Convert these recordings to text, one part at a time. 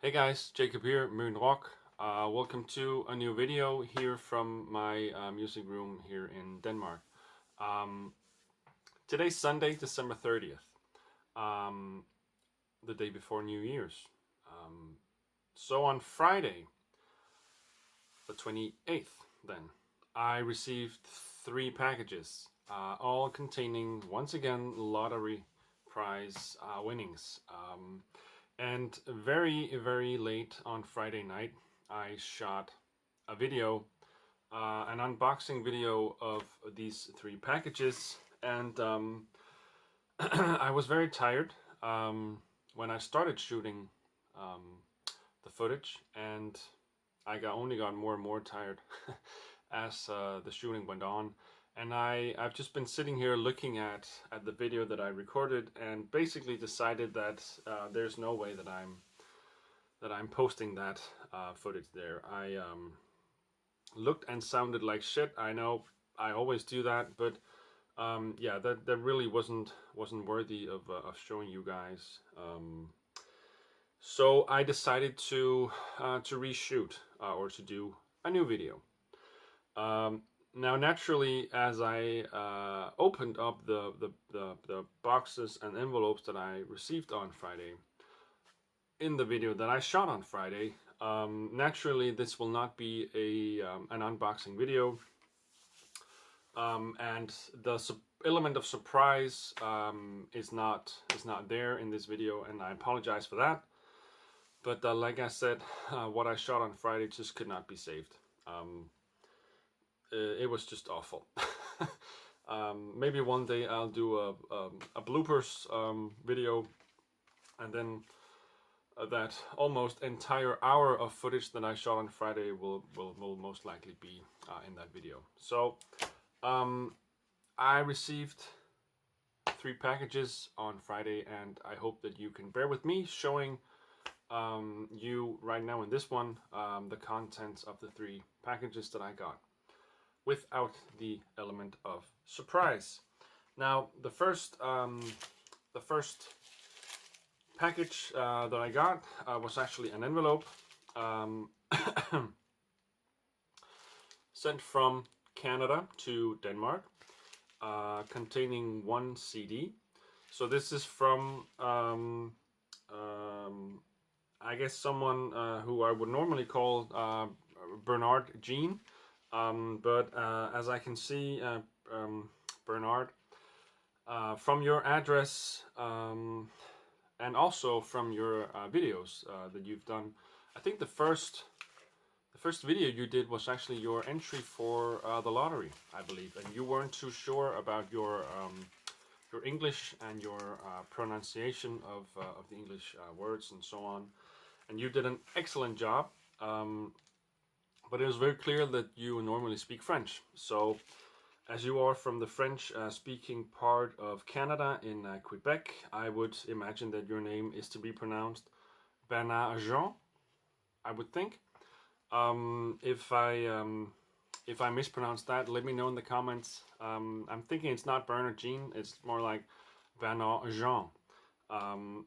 Hey guys, Jacob here, Moon Rock. Welcome to a new video here from my music room here in Denmark. Um, Today's Sunday, December 30th, the day before New Year's. So on Friday, the 28th, then, I received 3 packages, all containing, once again, lottery prize winnings. And very late on Friday night, I shot a video, an unboxing video of these 3 packages, and I was very tired when I started shooting the footage, and I only got more and more tired as the shooting went on. And I've just been sitting here looking at the video that I recorded and basically decided that there's no way that I'm posting that footage there. I looked and sounded like shit. I know I always do that, but yeah, that really wasn't worthy of showing you guys. So I decided to reshoot or to do a new video. Now, naturally, as I opened up the boxes and envelopes that I received on Friday, in the video that I shot on Friday, naturally this will not be an unboxing video, and the element of surprise is not there in this video, and I apologize for that. But like I said, what I shot on Friday just could not be saved. It was just awful. Maybe one day I'll do a bloopers video, and then that almost entire hour of footage that I shot on Friday will most likely be in that video. So I received 3 packages on Friday, and I hope that you can bear with me showing you right now in this one the contents of the 3 packages that I got, without the element of surprise. Now, the first package that I got was actually an envelope sent from Canada to Denmark, containing 1 CD. So this is from I guess someone who I would normally call Bernard Jean. But as I can see, Bernard, from your address and also from your videos that you've done, I think the first video you did was actually your entry for the lottery, I believe, and you weren't too sure about your English and your pronunciation of the English words and so on, and you did an excellent job. But it was very clear that you normally speak French. So, as you are from the French-speaking part of Canada in Quebec, I would imagine that your name is to be pronounced Bernard Jean, I would think. If I mispronounce that, let me know in the comments. I'm thinking it's not Bernard Jean, it's more like Bernard Jean.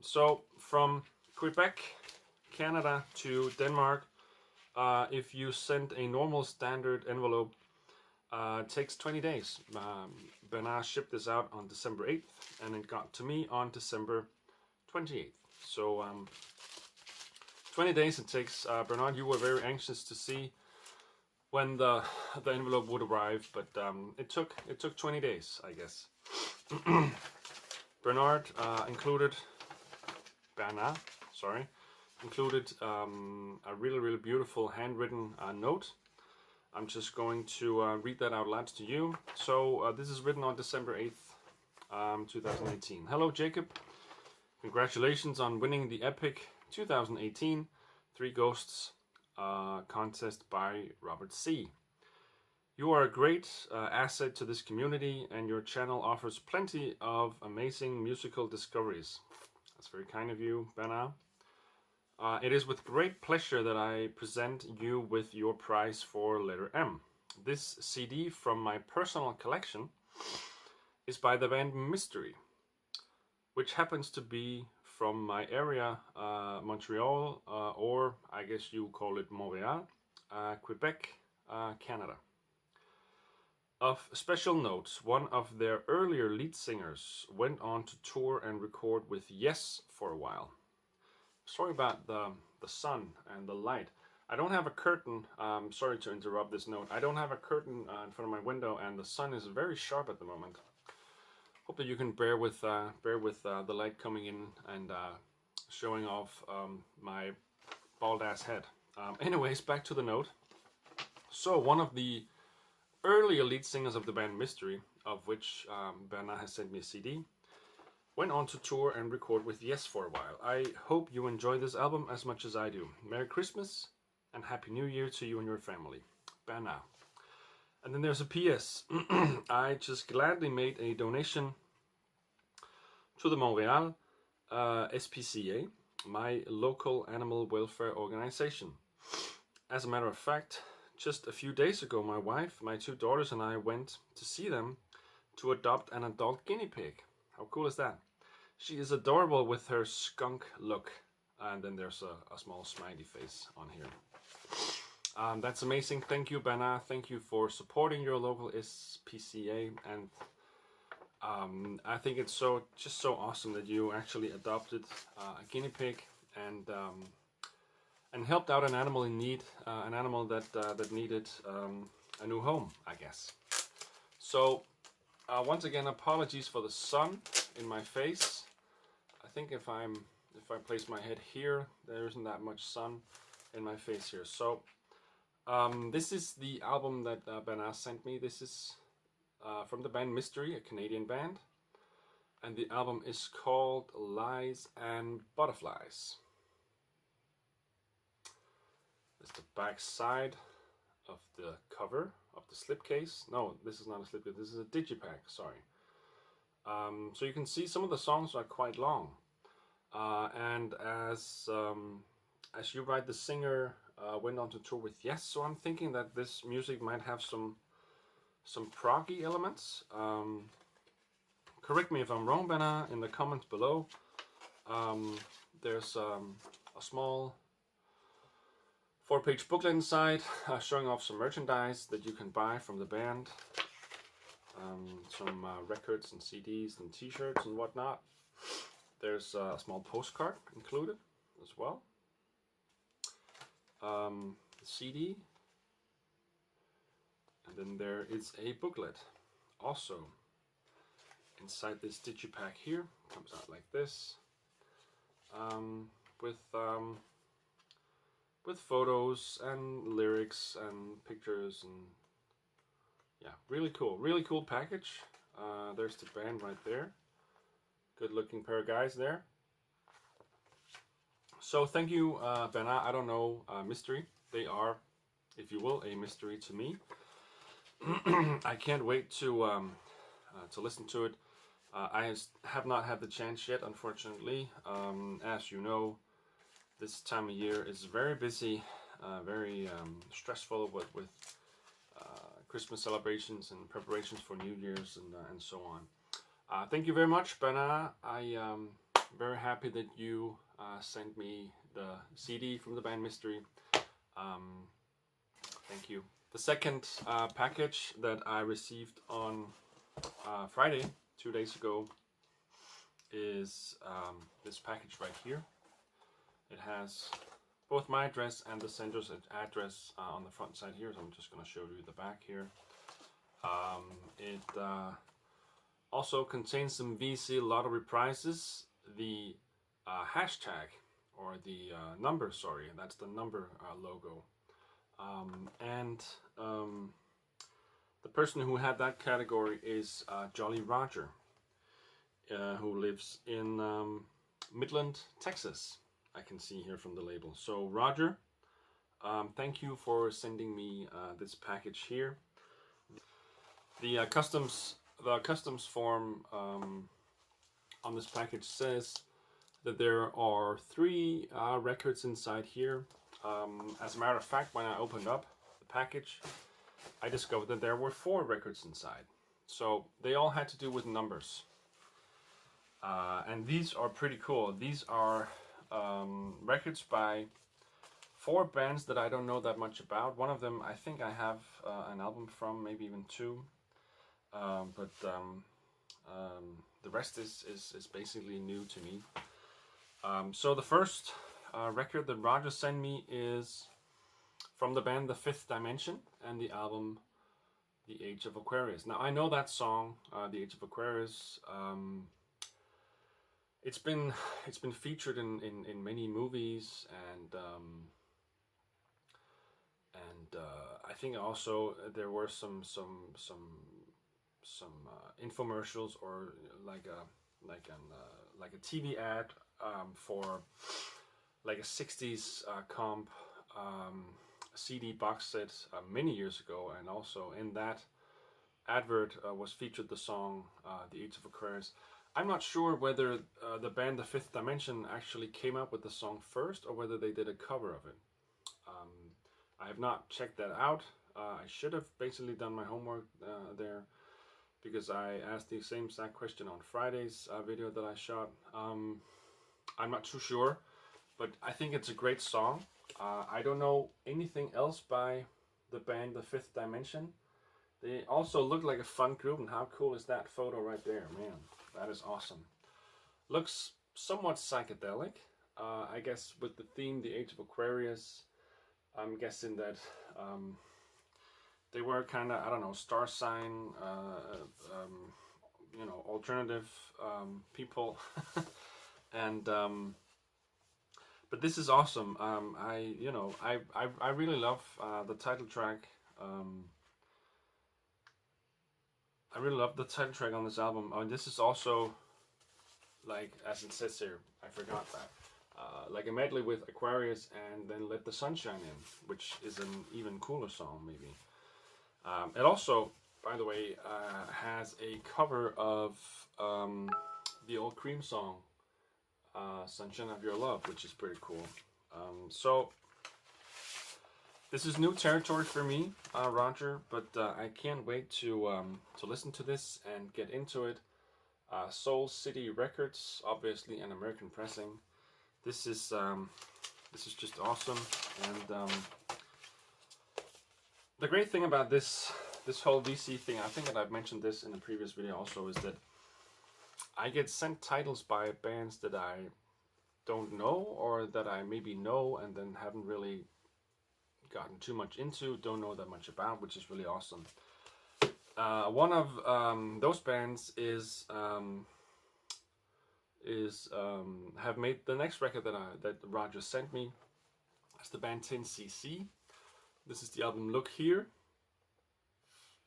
So, from Quebec, Canada to Denmark, if you send a normal standard envelope, it takes 20 days. Bernard shipped this out on December 8th, and it got to me on December 28th. So 20 days it takes. Bernard, you were very anxious to see when the envelope would arrive, but it took 20 days, I guess. Bernard included a really beautiful handwritten note. I'm just going to read that out loud to you. So this is written on December 8th, 2018. Hello, Jacob. Congratulations on winning the epic 2018 Three Ghosts contest by Robert C. You are a great asset to this community, and your channel offers plenty of amazing musical discoveries. That's very kind of you, Bernard. It is with great pleasure that I present you with your prize for letter M. This CD from my personal collection is by the band Mystery, which happens to be from my area, Montreal, or I guess you call it Montreal, Quebec, Canada. Of special note, one of their earlier lead singers went on to tour and record with Yes for a while. Sorry about the sun and the light. I don't have a curtain. Sorry to interrupt this note. I don't have a curtain in front of my window, and the sun is very sharp at the moment. Hope that you can bear with the light coming in and showing off my bald ass head. Anyways, back to the note. So one of the earlier lead singers of the band Mystery, of which Bernard has sent me a CD, went on to tour and record with Yes for a while. I hope you enjoy this album as much as I do. Merry Christmas and Happy New Year to you and your family. Bernard. And then there's a PS. I just gladly made a donation to the Montreal SPCA, my local animal welfare organization. As a matter of fact, just a few days ago, my wife, my 2 daughters, and I went to see them to adopt an adult guinea pig. How cool is that? She is adorable with her skunk look. And then there's a small smiley face on here. That's amazing. Thank you, Bernard. Thank you for supporting your local SPCA. And I think it's just so awesome that you actually adopted a guinea pig and helped out an animal in need, an animal that needed a new home, I guess. So once again, apologies for the sun in my face. I think if I place my head here, there isn't that much sun in my face here. So this is the album that Bernard sent me. This is from the band Mystery, a Canadian band, and the album is called Lies and Butterflies. This is the back side of the cover of the slipcase. No, this is not a slipcase, this is a digipack, sorry. So you can see some of the songs are quite long. And as you write, the singer went on to tour with Yes, so I'm thinking that this music might have some proggy elements. Correct me if I'm wrong, Bernard, in the comments below. There's a small 4-page booklet inside showing off some merchandise that you can buy from the band. Some records and CDs and t-shirts and whatnot. There's a small postcard included as well. The CD. And then there is a booklet also inside this digipack here. Comes out like this. With photos and lyrics and pictures, and yeah, really cool package. There's the band right there. Good looking pair of guys there. So thank you, Bernard. I don't know Mystery. They are, if you will, a mystery to me. I can't wait to listen to it. I have not had the chance yet, unfortunately. As you know, this time of year is very busy, very stressful with Christmas celebrations and preparations for New Year's and so on. Thank you very much, Bernard. I am very happy that you sent me the CD from the band Mystery. Thank you. The second package that I received on Friday, 2 days ago, is this package right here. It has both my address and the sender's address on the front side here, so I'm just going to show you the back here. It also contains some VC lottery prizes, the hashtag, or the number, sorry, that's the number logo. And the person who had that category is Jolly Roger, who lives in Midland, Texas. I can see here from the label. So Roger, thank you for sending me this package here. The customs form on this package says that there are 3 records inside here. As a matter of fact, when I opened up the package, I discovered that there were 4 records inside. So they all had to do with numbers. And these are pretty cool. These are records by 4 bands that I don't know that much about. One of them I think I have an album from, maybe even 2. But the rest is basically new to me. So the first record that Roger sent me is from the band The Fifth Dimension and the album The Age of Aquarius. Now I know that song, The Age of Aquarius. It's been featured in many movies, and I think also there were some infomercials, or like a TV ad for like a 60s comp CD box set many years ago, and also in that advert was featured the song The Age of Aquarius. I'm not sure whether the band The Fifth Dimension actually came up with the song first, or whether they did a cover of it. I have not checked that out. I should have basically done my homework there, because I asked the same exact question on Friday's video that I shot. I'm not too sure, but I think it's a great song. I don't know anything else by the band The Fifth Dimension. They also look like a fun group, and how cool is that photo right there, man? That is awesome. Looks somewhat psychedelic. I guess with the theme, The Age of Aquarius, I'm guessing that they were kind of, I don't know, star sign, you know, alternative people. And but this is awesome. I really love the title track. I really love the title track on this album. This is also, like, as it says here, I forgot that, like a medley with Aquarius and then Let the Sunshine In, which is an even cooler song, maybe. It also, by the way, has a cover of the old Cream song, Sunshine of Your Love, which is pretty cool. So this is new territory for me, Roger, but I can't wait to listen to this and get into it. Soul City Records, obviously an American pressing. This is just awesome, and the great thing about this whole VC thing, I think that I've mentioned this in a previous video also, is that I get sent titles by bands that I don't know, or that I maybe know and then haven't really gotten too much into, don't know that much about, which is really awesome. One of those bands is have made the next record that Roger sent me. It's the band 10cc. This is the album Look Here.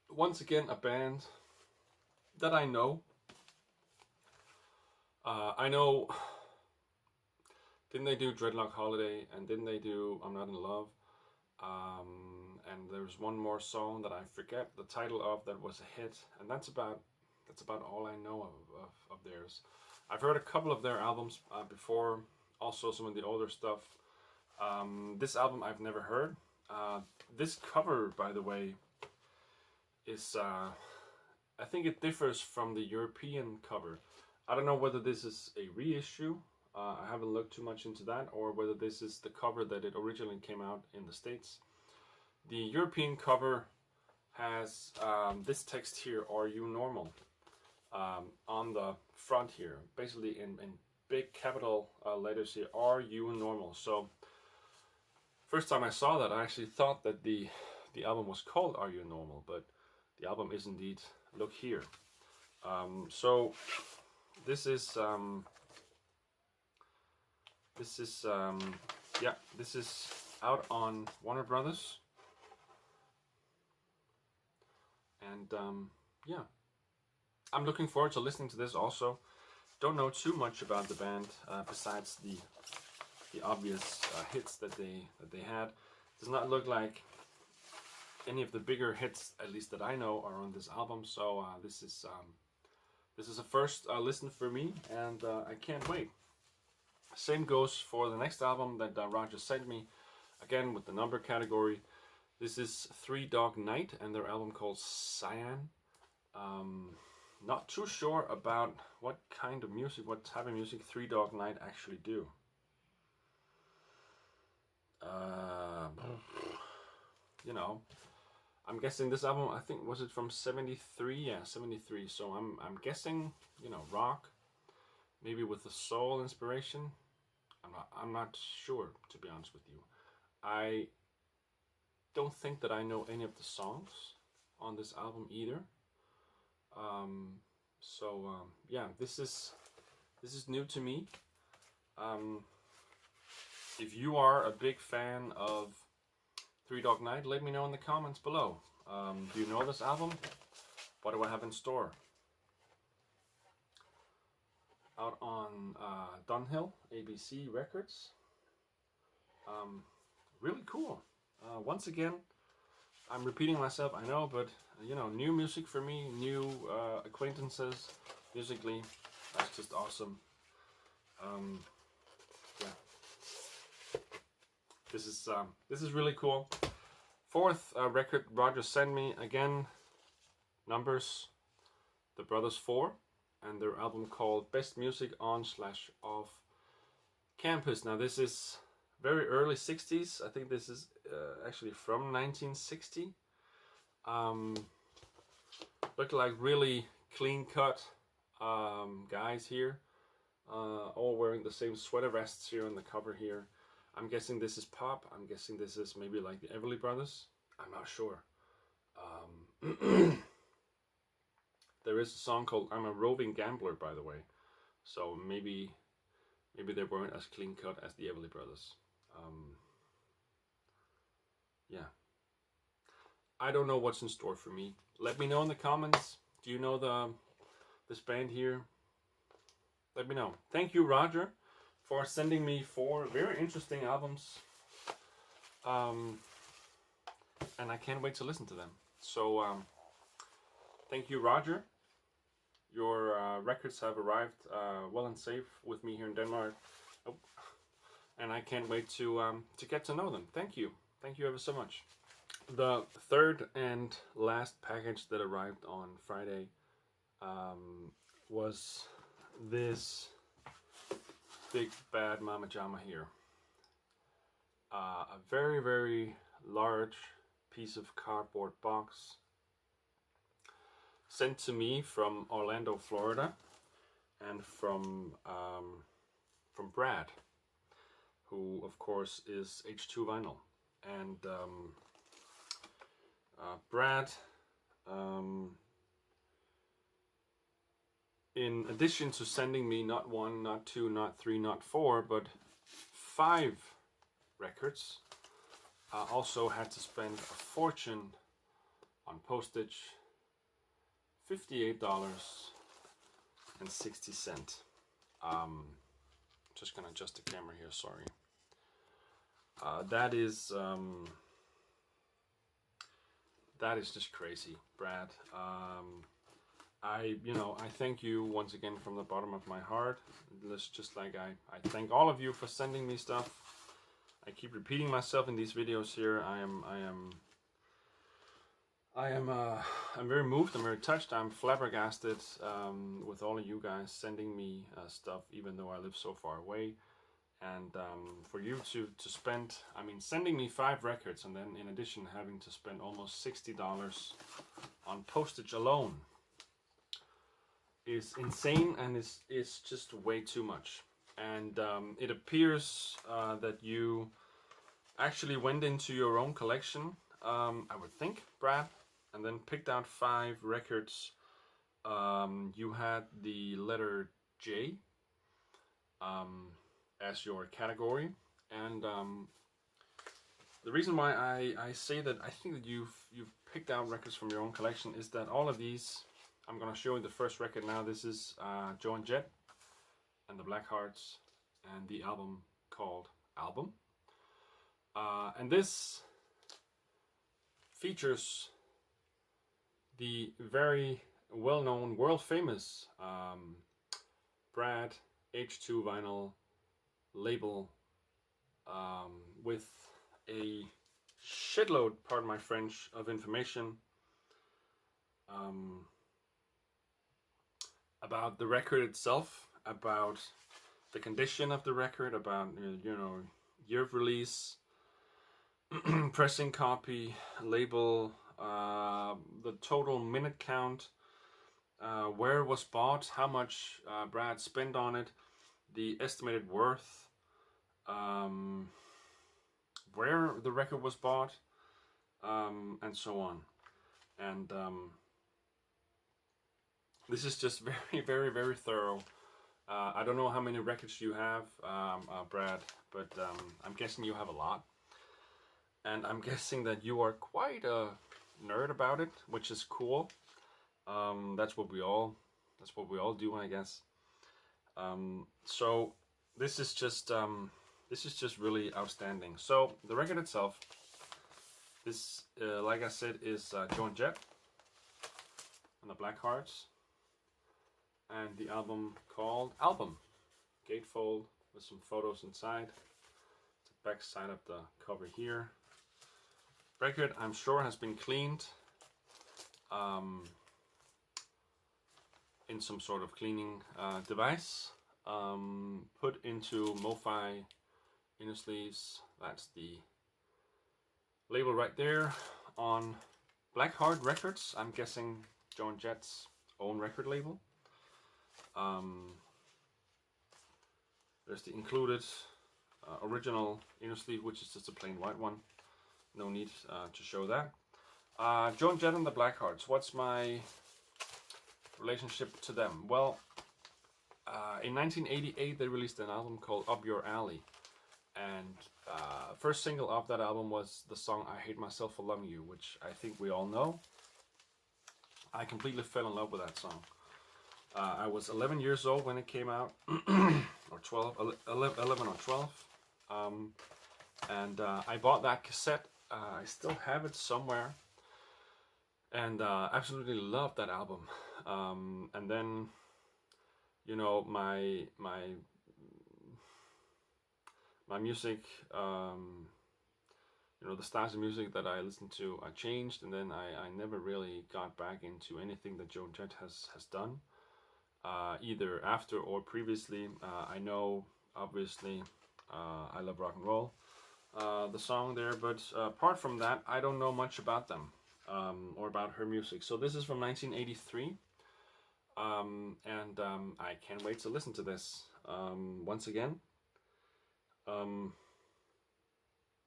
Once again, a band that I know. I know, didn't they do Dreadlock Holiday, and didn't they do I'm Not in Love? And there's one more song that I forget the title of that was a hit, and that's about all I know of theirs. I've heard a couple of their albums before, also some of the older stuff. This album I've never heard. This cover, by the way, is I think it differs from the European cover. I don't know whether this is a reissue. I haven't looked too much into that, or whether this is the cover that it originally came out in the States. The European cover has this text here, "Are you normal?" On the front here, basically in big capital letters here, "Are you normal?" So first time I saw that, I actually thought that the album was called "Are You Normal?" but the album is indeed Look Here. So this is this is out on Warner Brothers, and yeah, I'm looking forward to listening to this. Also, don't know too much about the band besides the obvious hits that they had. Does not look like any of the bigger hits, at least that I know, are on this album. So this is a first listen for me, and I can't wait. Same goes for the next album that Roger sent me, again with the number category. This is Three Dog Night and their album called Cyan. not too sure about what kind of music, what type of music Three Dog Night actually do. You know, I'm guessing this album, I think, was it from 73? Yeah, 73. So I'm guessing, you know, rock, maybe with the soul inspiration. I'm not sure, to be honest with you. I don't think that I know any of the songs on this album either. Yeah, this is new to me. If you are a big fan of Three Dog Night, let me know in the comments below. Do you know this album? What do I have in store? Out on Dunhill, ABC Records. Really cool. Once again, I'm repeating myself, I know, but you know, new music for me, new acquaintances musically. That's just awesome. Yeah, this is really cool. Fourth record Roger sent me, again, Numbers, the Brothers 4, and their album called Best Music On/Off Campus. Now this is very early 60s. I think this is actually from 1960. Look like really clean cut guys here, all wearing the same sweater vests here on the cover here. I'm guessing this is pop. I'm guessing this is maybe like the Everly Brothers. I'm not sure. There is a song called I'm a Roving Gambler, by the way. So maybe they weren't as clean cut as the Everly Brothers. Yeah. I don't know what's in store for me. Let me know in the comments. Do you know this band here? Let me know. Thank you, Roger, for sending me 4 very interesting albums. And I can't wait to listen to them. So thank you, Roger. Your records have arrived well and safe with me here in Denmark. Oh. And I can't wait to get to know them. Thank you. Thank you ever so much. The third and last package that arrived on Friday was this big bad Mama Jama here. A very, very large piece of cardboard box sent to me from Orlando, Florida, and from Brad, who of course is H2Vinyl. And Brad, in addition to sending me not 1, not 2, not 3, not 4, but 5 records, also had to spend a fortune on postage, $58.60. Just gonna adjust the camera here, sorry. That is just crazy, Brad. I thank you once again from the bottom of my heart. It's just like I thank all of you for sending me stuff. I keep repeating myself in these videos here. I'm very moved. I'm very touched. I'm flabbergasted with all of you guys sending me stuff, even though I live so far away. And for you to spend, sending me 5 records, and then in addition having to spend almost $60 on postage alone is insane, and is just way too much. And it appears that you actually went into your own collection, I would think, Brad, and then picked out 5 records. You had the letter J as your category, and the reason why I say that I think that you've picked out records from your own collection is that all of these, I'm gonna show you the first record now. This is Joe and Jet and the Blackhearts, and the album called Album, and this features the very well-known, world-famous Brad H2Vinyl label, with a shitload, pardon my French, of information. about the record itself, about the condition of the record, about year of release, pressing copy, label, the total minute count, where it was bought, how much Brad spent on it, the estimated worth, um, where the record was bought, and so on. And this is just very, very, very thorough. I don't know how many records you have, Brad, but I'm guessing you have a lot. And I'm guessing that you are quite a nerd about it, which is cool. That's what we all do, I guess. So this is just really outstanding. So the record itself, this like I said, is Joe and Jet and the Black Hearts, and the album called Album. Gatefold with some photos inside. It's the back side of the cover here. Record, I'm sure, has been cleaned in some sort of cleaning device, put into MoFi inner sleeves. That's the label right there on Blackheart Records. I'm guessing Joe and Jet's own record label. There's the included original inner sleeve, which is just a plain white one. No need to show that. Joe and Jet and the Blackhearts. What's my relationship to them? Well, in 1988 they released an album called Up Your Alley, and first single off that album was the song I Hate Myself for Loving You, which I think we all know. I completely fell in love with that song. I was 11 years old when it came out, or 11 or 12, and I bought that cassette. I still have it somewhere, and absolutely loved that album. And then, my music, the styles of music that I listened to, changed, and then I never really got back into anything that Joe and Jet has done, either after or previously. I know, obviously, I Love Rock and Roll, the song there, but apart from that, I don't know much about them, or about her music. So this is from 1983, and I can't wait to listen to this once again.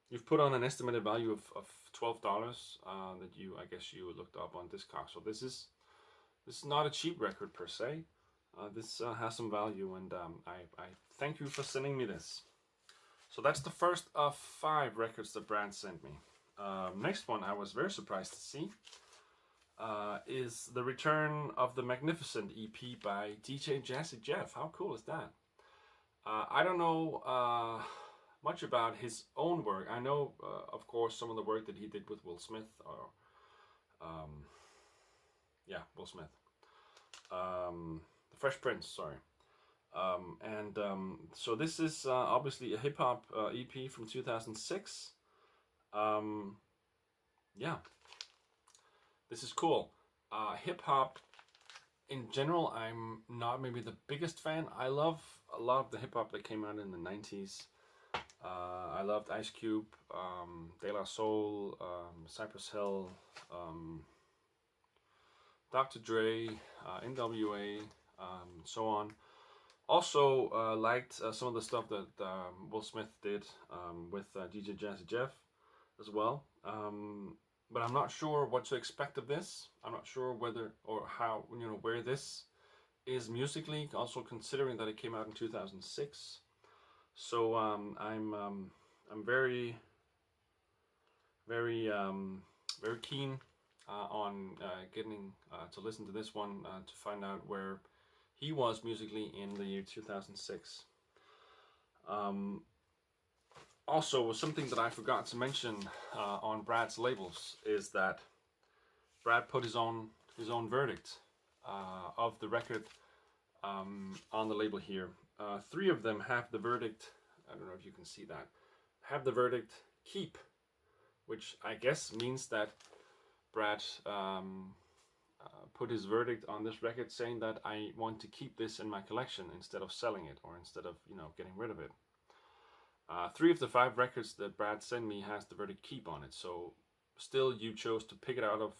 You've put on an estimated value of $12 that I guess you looked up on Discogs. So this is not a cheap record per se. This has some value, and I thank you for sending me this. So that's the first of 5 records that Brad sent me. Next one I was very surprised to see is the return of the Magnificent EP by DJ Jazzy Jeff. How cool is that? I don't know much about his own work. I know, of course, some of the work that he did with Will Smith, or Will Smith, the Fresh Prince, sorry. So this is obviously a hip hop EP from 2006. This is cool. Hip hop in general, I'm not maybe the biggest fan. I love a lot of the hip hop that came out in the 90s. I loved Ice Cube, De La Soul, Cypress Hill, Dr. Dre, NWA, so on. Also liked some of the stuff that Will Smith did with DJ Jazzy Jeff as well. But I'm not sure what to expect of this. I'm not sure whether or how, where this is musically, also considering that it came out in 2006. So I'm very, very, very keen on getting to listen to this one to find out where he was musically in the year 2006. Also, something that I forgot to mention on Brad's labels is that Brad put his own verdict of the record on the label here. 3 of them have the verdict, I don't know if you can see that, have the verdict keep, which I guess means that Brad put his verdict on this record, saying that I want to keep this in my collection instead of selling it, or instead of, you know, getting rid of it. 3 of the 5 records that Brad sent me has the verdict keep on it, so still you chose to pick it out of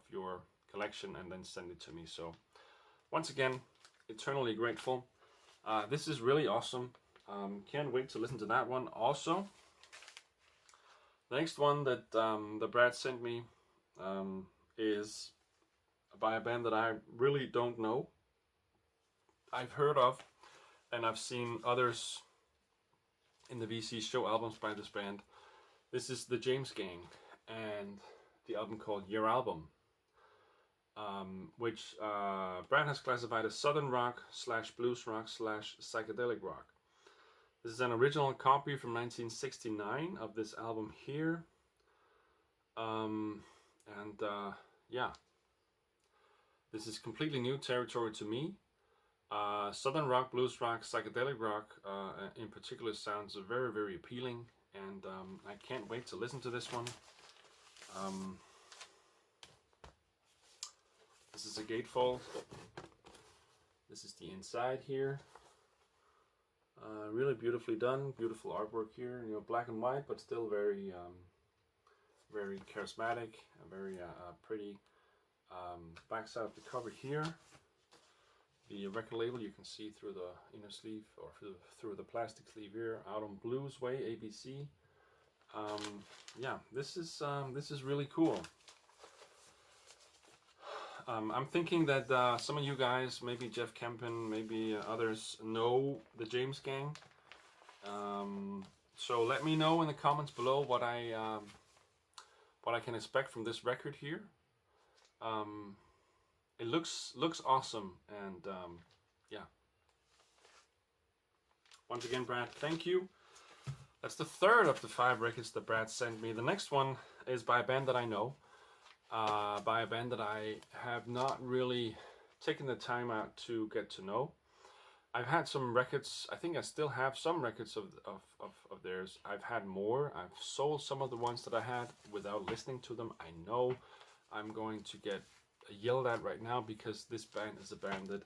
your collection and then send it to me. So once again, eternally grateful. This is really awesome. Can't wait to listen to that one. Also, the next one that that Brad sent me is by a band that I really don't know. I've heard of, and I've seen others in the VC show albums by this band. This is the James Gang, and the album called Your Album, which Brad has classified as Southern rock / blues rock / psychedelic rock. This is an original copy from 1969 of this album here. Yeah, this is completely new territory to me. Southern rock, blues rock, psychedelic rock in particular sounds very, very appealing, and I can't wait to listen to this one. This is a gatefold. This is the inside here. Really beautifully done, beautiful artwork here. You know, black and white, but still very, very charismatic, very pretty. Backside of the cover here. The record label you can see through the inner sleeve, or through the plastic sleeve here. Out on Blues Way, ABC. Yeah, this is really cool. I'm thinking that some of you guys, maybe Jeff Kempen, maybe others, know the James Gang. So let me know in the comments below what I can expect from this record here. It looks awesome, and yeah. Once again, Brad, thank you. That's the 3rd of the 5 records that Brad sent me. The next one is by a band that I know, by a band that I have not really taken the time out to get to know. I've had some records. I think I still have some records of theirs. I've had more. I've sold some of the ones that I had without listening to them. I know I'm going to get yelled at right now, because this band is a band that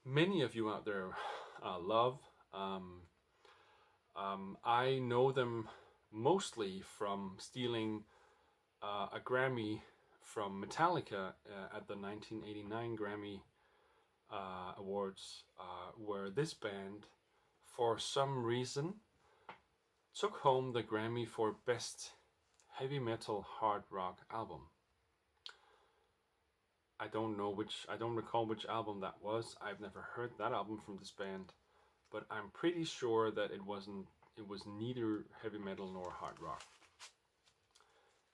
many of you out there love. I know them mostly from stealing a Grammy from Metallica at the 1989 Grammy Awards, where this band, for some reason, took home the Grammy for Best Heavy Metal Hard Rock Album. I don't recall which album that was. I've never heard that album from this band, but I'm pretty sure that it was neither heavy metal nor hard rock.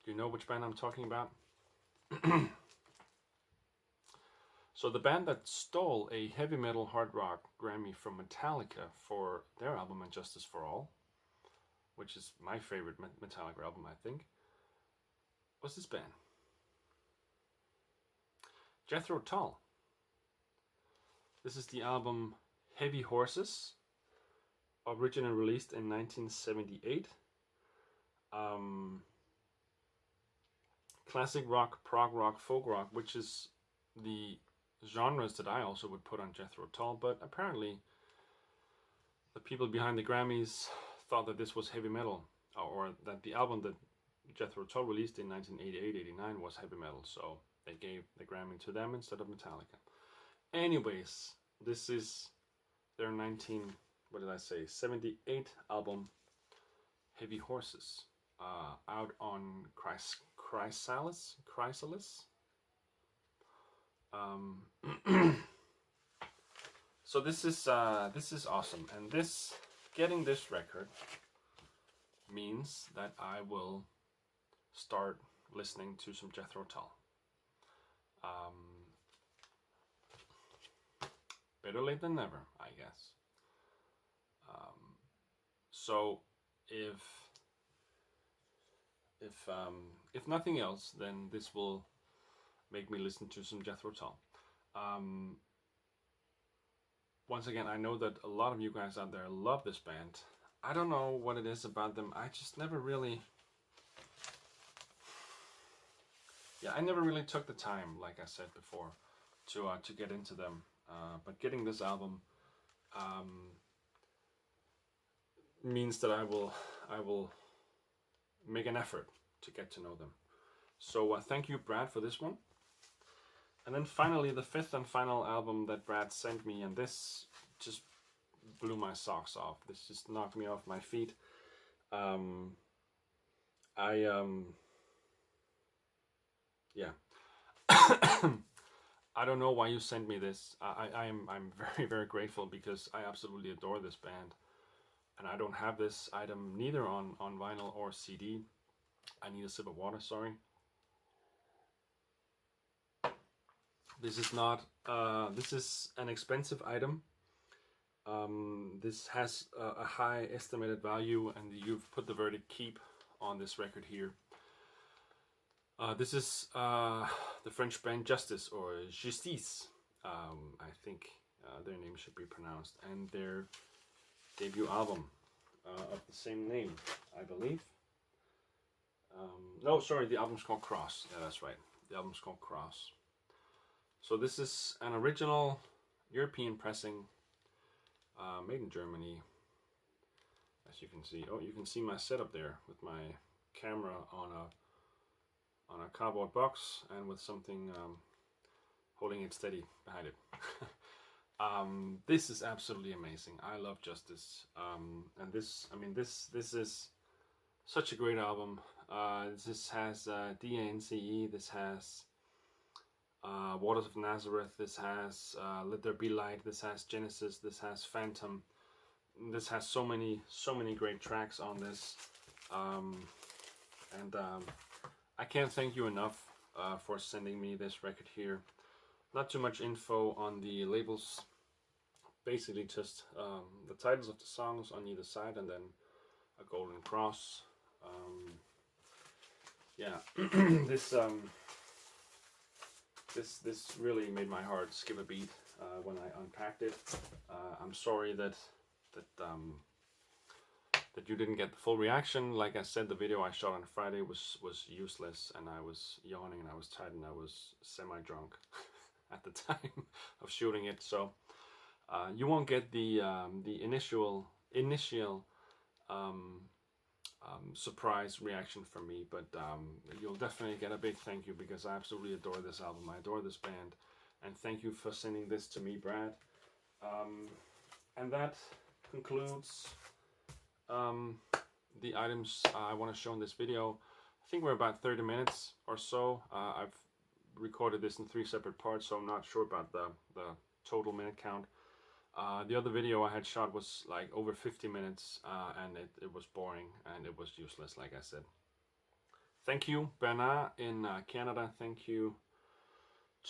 Do you know which band I'm talking about? So the band that stole a heavy metal hard rock Grammy from Metallica for their album And Justice for All, which is my favorite Metallica album, I think, was this band. Jethro Tull. This is the album Heavy Horses, originally released in 1978. Classic rock, prog rock, folk rock, which is the genres that I also would put on Jethro Tull, but apparently the people behind the Grammys thought that this was heavy metal, or that the album that Jethro Tull released in 1988-89 was heavy metal, so they gave the Grammy to them instead of Metallica. Anyways, this is their 78 album, Heavy Horses, out on Chrysalis. So this is awesome, and getting this record means that I will start listening to some Jethro Tull. Better late than never, I guess. So if nothing else, then this will make me listen to some Jethro Tull. Once again, I know that a lot of you guys out there love this band. I don't know what it is about them. I just never really... yeah, I never really took the time, like I said before, to get into them. But getting this album means that I will make an effort to get to know them. So thank you, Brad, for this one. And then finally, the fifth and final album that Brad sent me, and this just blew my socks off. This just knocked me off my feet. Yeah. I don't know why you sent me this. I'm very, very grateful because I absolutely adore this band. And I don't have this item neither on vinyl or CD. I need a sip of water, sorry. This is not, this is an expensive item. This has a high estimated value, and you've put the verdict keep on this record here. This is the French band Justice, or Justice, I think their name should be pronounced, and their debut album of the same name, I believe. No, sorry, the album's called Cross. Yeah, that's right. The album's called Cross. So this is an original European pressing, made in Germany. As you can see, you can see my setup there with my camera on a cardboard box and with something holding it steady behind it. This is absolutely amazing. I love Justice, and this is such a great album. This has DANCE. This has Waters of Nazareth. This has Let There Be Light. This has Genesis. This has Phantom. This has so many great tracks on this, and I can't thank you enough for sending me this record here. Not too much info on the labels, basically just the titles of the songs on either side, and then a golden cross. Yeah, this really made my heart skip a beat when I unpacked it. I'm sorry that you didn't get the full reaction. Like I said, the video I shot on Friday was useless, and I was yawning and I was tired and I was semi-drunk at the time of shooting it. So you won't get the initial surprise reaction from me, but you'll definitely get a big thank you because I absolutely adore this album. I adore this band, and thank you for sending this to me, Brad. And that concludes the items I want to show in this video. I think we're about 30 minutes or so. I've recorded this in 3 separate parts, so I'm not sure about the total minute count. The other video I had shot was like over 50 minutes, and it was boring and it was useless, like I said. Thank you, Bernard in Canada. Thank you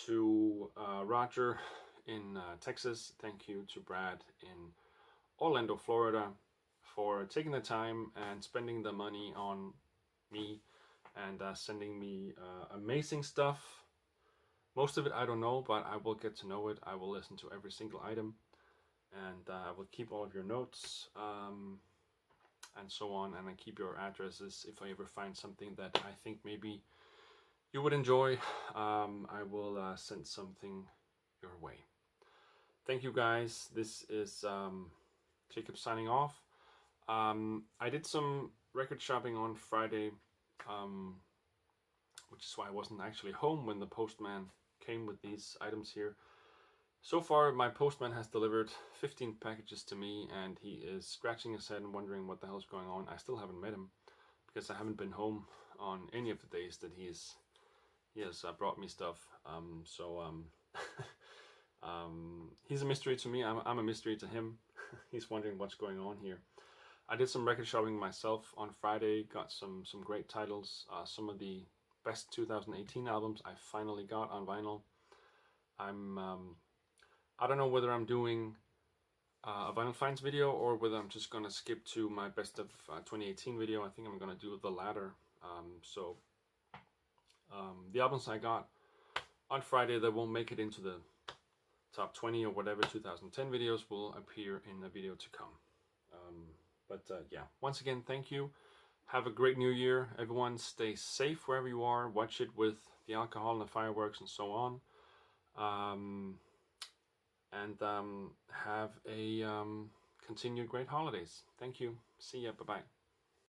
to Roger in Texas. Thank you to Brad in Orlando, Florida, for taking the time and spending the money on me and sending me amazing stuff. Most of it I don't know, but I will get to know it. I will listen to every single item, and I will keep all of your notes and so on, and I keep your addresses. If I ever find something that I think maybe you would enjoy, I will send something your way. Thank you guys. This is Jacob signing off. I did some record shopping on Friday, which is why I wasn't actually home when the postman came with these items here. So far, my postman has delivered 15 packages to me, and he is scratching his head and wondering what the hell's going on. I still haven't met him because I haven't been home on any of the days that he has brought me stuff. He's a mystery to me. I'm a mystery to him. He's wondering what's going on here. I did some record shopping myself on Friday. Got some great titles. Some of the best 2018 albums I finally got on vinyl. I don't know whether I'm doing a Vinyl Finds video or whether I'm just gonna skip to my best of 2018 video. I think I'm gonna do the latter. The albums I got on Friday that won't make it into the top 20 or whatever 2010 videos will appear in a video to come. Yeah, once again, thank you. Have a great new year, everyone. Stay safe wherever you are. Watch it with the alcohol and the fireworks and so on. And have a continued great holidays. Thank you. See ya. Bye bye.